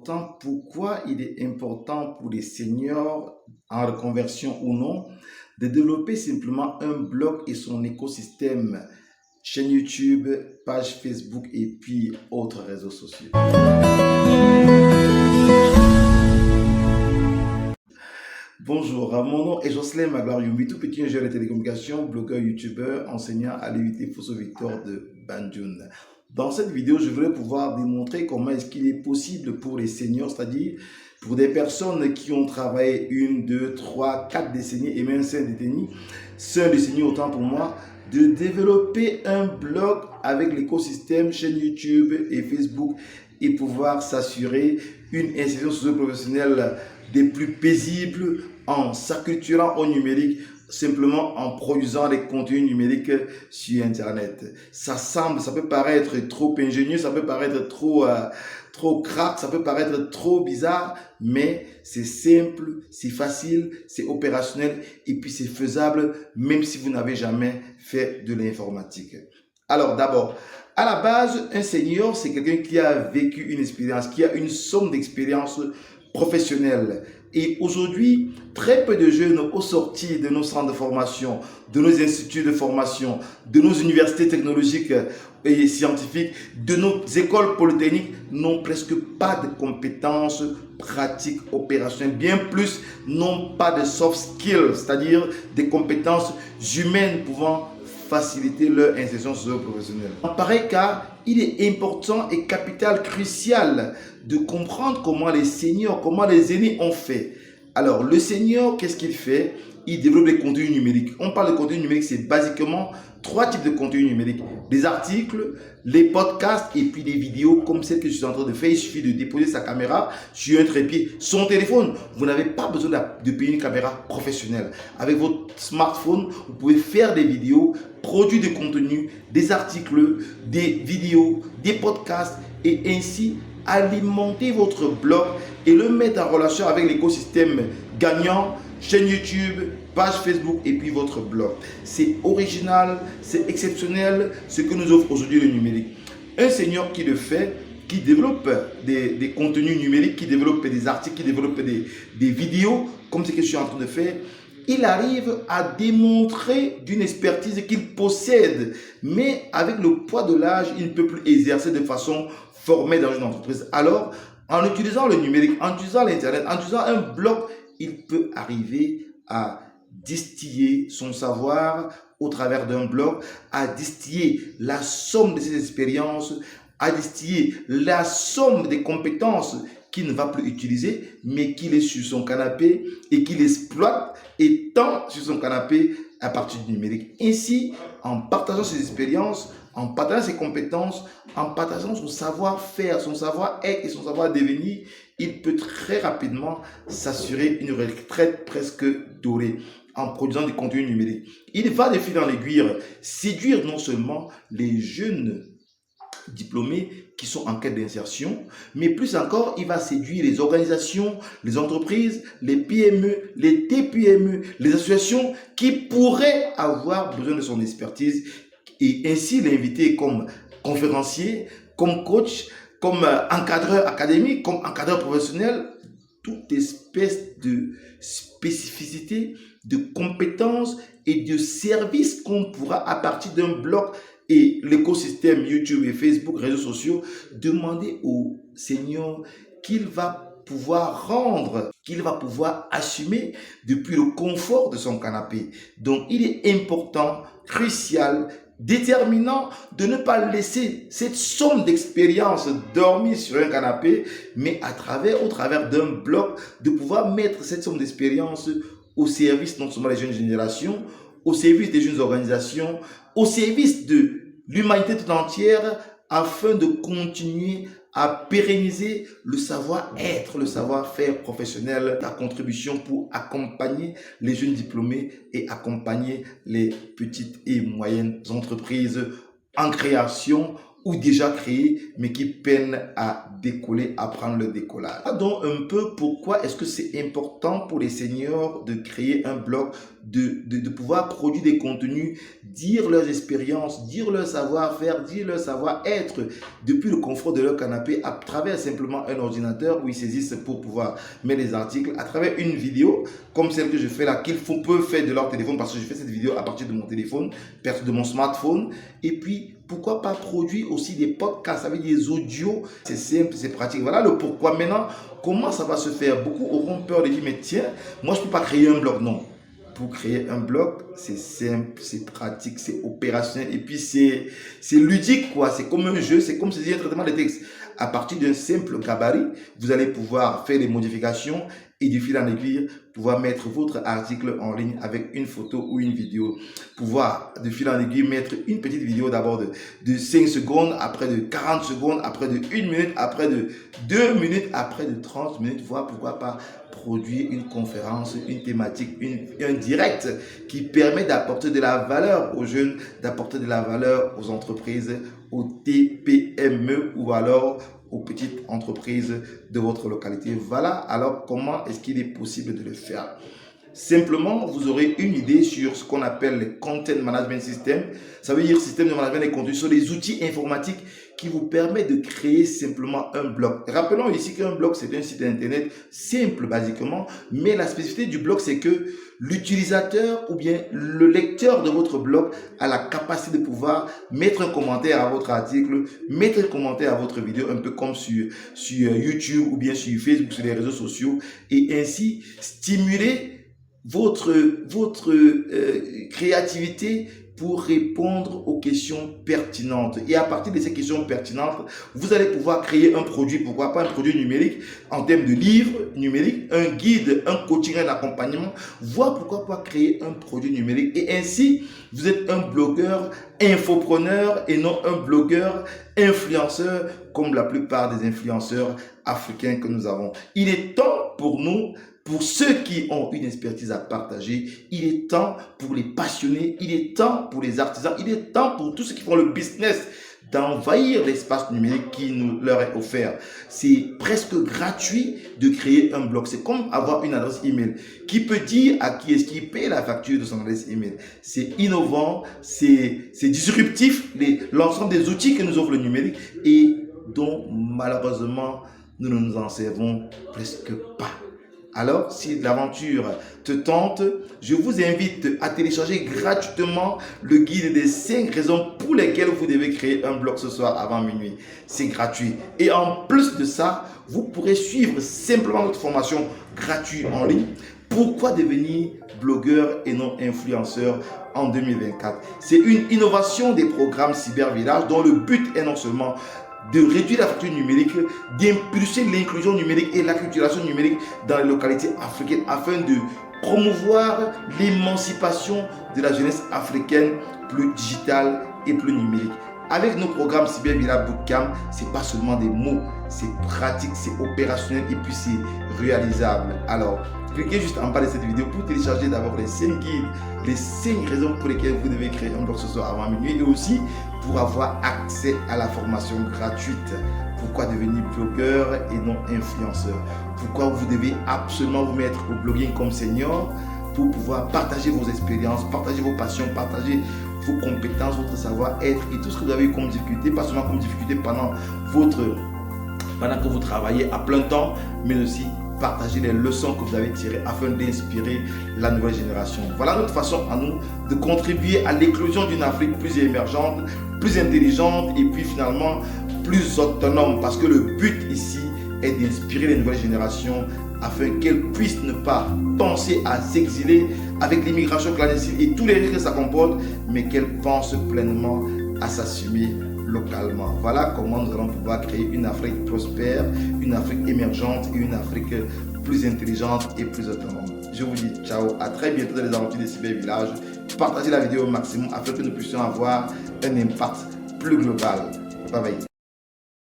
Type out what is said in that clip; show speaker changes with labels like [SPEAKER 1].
[SPEAKER 1] important, pourquoi il est important pour les seniors en reconversion ou non de développer simplement un blog et son écosystème, chaîne YouTube, page Facebook et puis autres réseaux sociaux. Bonjour, mon nom est Jocelyn Maglar-Yumbi, tout petit ingénieur de télécommunications, blogueur, youtubeur, enseignant à l'UIT Fosso-Victor de Banjul. Dans cette vidéo, je voudrais pouvoir démontrer comment est-ce qu'il est possible pour les seniors, c'est-à-dire pour des personnes qui ont travaillé 1, 2, 3, 4 décennies et même 5 décennies autant pour moi, de développer un blog avec l'écosystème chaîne YouTube et Facebook et pouvoir s'assurer une insertion socio-professionnelle des plus paisibles en s'acculturant au numérique, simplement en produisant des contenus numériques sur Internet. Ça peut paraître trop ingénieux, ça peut paraître trop crack, ça peut paraître trop bizarre, mais c'est simple, c'est facile, c'est opérationnel et puis c'est faisable même si vous n'avez jamais fait de l'informatique. Alors d'abord, à la base, un senior, c'est quelqu'un qui a vécu une expérience, qui a une somme d'expérience professionnelle. Et aujourd'hui, très peu de jeunes au sortir de nos centres de formation, de nos instituts de formation, de nos universités technologiques et scientifiques, de nos écoles polytechniques n'ont presque pas de compétences pratiques opérationnelles, bien plus n'ont pas de soft skills, c'est-à-dire des compétences humaines pouvant faciliter leur insertion socio-professionnelle. En pareil cas, il est important et capital, crucial de comprendre comment les seniors, comment les aînés ont fait. Alors, le senior, qu'est-ce qu'il fait? Il développe des contenus numériques. On parle de contenu numérique, c'est basiquement 3 types de contenus numériques. Des articles, les podcasts et puis des vidéos comme celle que je suis en train de faire. Il suffit de déposer sa caméra sur un trépied, son téléphone. Vous n'avez pas besoin de payer une caméra professionnelle. Avec votre smartphone, vous pouvez faire des vidéos, produire des contenus, des articles, des vidéos, des podcasts et ainsi alimenter votre blog et le mettre en relation avec l'écosystème gagnant, chaîne YouTube, page Facebook et puis votre blog. C'est original, c'est exceptionnel ce que nous offre aujourd'hui le numérique. Un senior qui le fait, qui développe des contenus numériques, qui développe des articles, qui développe des vidéos, comme ce que je suis en train de faire, il arrive à démontrer d'une expertise qu'il possède, mais avec le poids de l'âge, il ne peut plus exercer de façon formée dans une entreprise. Alors, en utilisant le numérique, en utilisant l'Internet, en utilisant un blog, il peut arriver à distiller son savoir au travers d'un blog, à distiller la somme de ses expériences, à distiller la somme des compétences qu'il ne va plus utiliser, mais qu'il est sur son canapé et qu'il exploite étant sur son canapé à partir du numérique. Ainsi, en partageant ses expériences, en partageant ses compétences, en partageant son savoir-faire, son savoir-être et son savoir-devenir, il peut très rapidement s'assurer une retraite presque dorée en produisant du contenu numérique. Il va de fil en aiguille séduire non seulement les jeunes diplômés qui sont en quête d'insertion, mais plus encore, il va séduire les organisations, les entreprises, les PME, les TPME, les associations qui pourraient avoir besoin de son expertise et ainsi l'inviter comme conférencier, comme coach, comme encadreur académique, comme encadreur professionnel, toute espèce de spécificité, de compétences et de services qu'on pourra à partir d'un blog et l'écosystème YouTube et Facebook, réseaux sociaux, demander au Seigneur qu'il va pouvoir rendre, qu'il va pouvoir assumer depuis le confort de son canapé. Donc, il est important, crucial, déterminant de ne pas laisser cette somme d'expérience dormir sur un canapé, mais au travers d'un blog, de pouvoir mettre cette somme d'expérience au service non seulement des jeunes générations, au service des jeunes organisations, au service de l'humanité tout entière, afin de continuer à pérenniser le savoir-être, le savoir-faire professionnel, la contribution pour accompagner les jeunes diplômés et accompagner les petites et moyennes entreprises en création ou déjà créés, mais qui peinent à décoller, à prendre le décollage. Donc un peu pourquoi est-ce que c'est important pour les seniors de créer un blog, de pouvoir produire des contenus, dire leurs expériences, dire leur savoir-faire, dire leur savoir-être depuis le confort de leur canapé à travers simplement un ordinateur où ils saisissent pour pouvoir mettre des articles, à travers une vidéo comme celle que je fais là, qu'ils peuvent faire de leur téléphone, parce que je fais cette vidéo à partir de mon téléphone, de mon smartphone. Et puis, pourquoi pas produire aussi des podcasts avec des audios? C'est simple, c'est pratique. Voilà le pourquoi. Maintenant, comment ça va se faire? Beaucoup auront peur de dire, mais tiens, moi je ne peux pas créer un blog. Non. Pour créer un blog, c'est simple, c'est pratique, c'est opérationnel et puis c'est ludique quoi. C'est comme un jeu, c'est comme si c'était un traitement de texte. À partir d'un simple gabarit, vous allez pouvoir faire des modifications et du fil en aiguille, pouvoir mettre votre article en ligne avec une photo ou une vidéo. Pouvoir de fil en aiguille mettre une petite vidéo d'abord de 5 secondes, après de 40 secondes, après de 1 minute, après de 2 minutes, après de 30 minutes, voire pourquoi pas produire une conférence, une thématique, un direct qui permet d'apporter de la valeur aux jeunes, d'apporter de la valeur aux entreprises, aux TPME ou alors aux petites entreprises de votre localité. Voilà alors comment est-ce qu'il est possible de le faire. Simplement, vous aurez une idée sur ce qu'on appelle le Content Management System. Ça veut dire système de management des contenus. Ce sont des outils informatiques qui vous permettent de créer simplement un blog. Rappelons ici qu'un blog, c'est un site internet simple, basiquement. Mais la spécificité du blog, c'est que l'utilisateur ou bien le lecteur de votre blog a la capacité de pouvoir mettre un commentaire à votre article, mettre un commentaire à votre vidéo, un peu comme sur YouTube ou bien sur Facebook, sur les réseaux sociaux, et ainsi stimuler votre créativité pour répondre aux questions pertinentes. Et à partir de ces questions pertinentes, vous allez pouvoir créer un produit, pourquoi pas un produit numérique en termes de livres numériques, un guide, un coaching, un accompagnement, voire pourquoi pas créer un produit numérique. Et ainsi, vous êtes un blogueur infopreneur et non un blogueur influenceur comme la plupart des influenceurs africains que nous avons. Il est temps pour nous, pour ceux qui ont une expertise à partager, il est temps pour les passionnés, il est temps pour les artisans, il est temps pour tous ceux qui font le business d'envahir l'espace numérique qui leur est offert. C'est presque gratuit de créer un blog. C'est comme avoir une adresse email. Qui peut dire à qui est-ce qu'il paye la facture de son adresse email? C'est innovant, c'est disruptif, l'ensemble des outils que nous offre le numérique et dont malheureusement nous ne nous en servons presque pas. Alors, si l'aventure te tente, je vous invite à télécharger gratuitement le guide des 5 raisons pour lesquelles vous devez créer un blog ce soir avant minuit. C'est gratuit. Et en plus de ça, vous pourrez suivre simplement notre formation gratuite en ligne. Pourquoi devenir blogueur et non influenceur en 2024? C'est une innovation des programmes Cybervillage dont le but est non seulement de réduire la fracture numérique, d'impulser l'inclusion numérique et l'acculturation numérique dans les localités africaines afin de promouvoir l'émancipation de la jeunesse africaine plus digitale et plus numérique. Avec nos programmes Cybervillage Bootcamp, c'est pas seulement des mots, c'est pratique, c'est opérationnel et puis c'est réalisable. Alors, cliquez juste en bas de cette vidéo pour télécharger d'abord les 5 guides, les 5 raisons pour lesquelles vous devez créer un blog ce soir avant minuit et aussi pour avoir accès à la formation gratuite. Pourquoi devenir blogueur et non influenceur? Pourquoi vous devez absolument vous mettre au blogging comme senior pour pouvoir partager vos expériences, partager vos passions, partager vos compétences, votre savoir-être et tout ce que vous avez eu comme difficulté, pas seulement comme difficulté pendant que vous travaillez à plein temps, mais aussi partager les leçons que vous avez tirées afin d'inspirer la nouvelle génération. Voilà notre façon à nous de contribuer à l'éclosion d'une Afrique plus émergente, plus intelligente et puis finalement plus autonome, parce que le but ici est d'inspirer les nouvelles générations afin qu'elles puissent ne pas penser à s'exiler avec l'immigration clandestine et tous les risques que ça comporte, mais qu'elles pensent pleinement à s'assumer localement. Voilà comment nous allons pouvoir créer une Afrique prospère, une Afrique émergente et une Afrique plus intelligente et plus autonome. Je vous dis ciao, à très bientôt dans les aventures des Cybervillage. Partagez la vidéo au maximum afin que nous puissions avoir un impact plus global. Bye bye.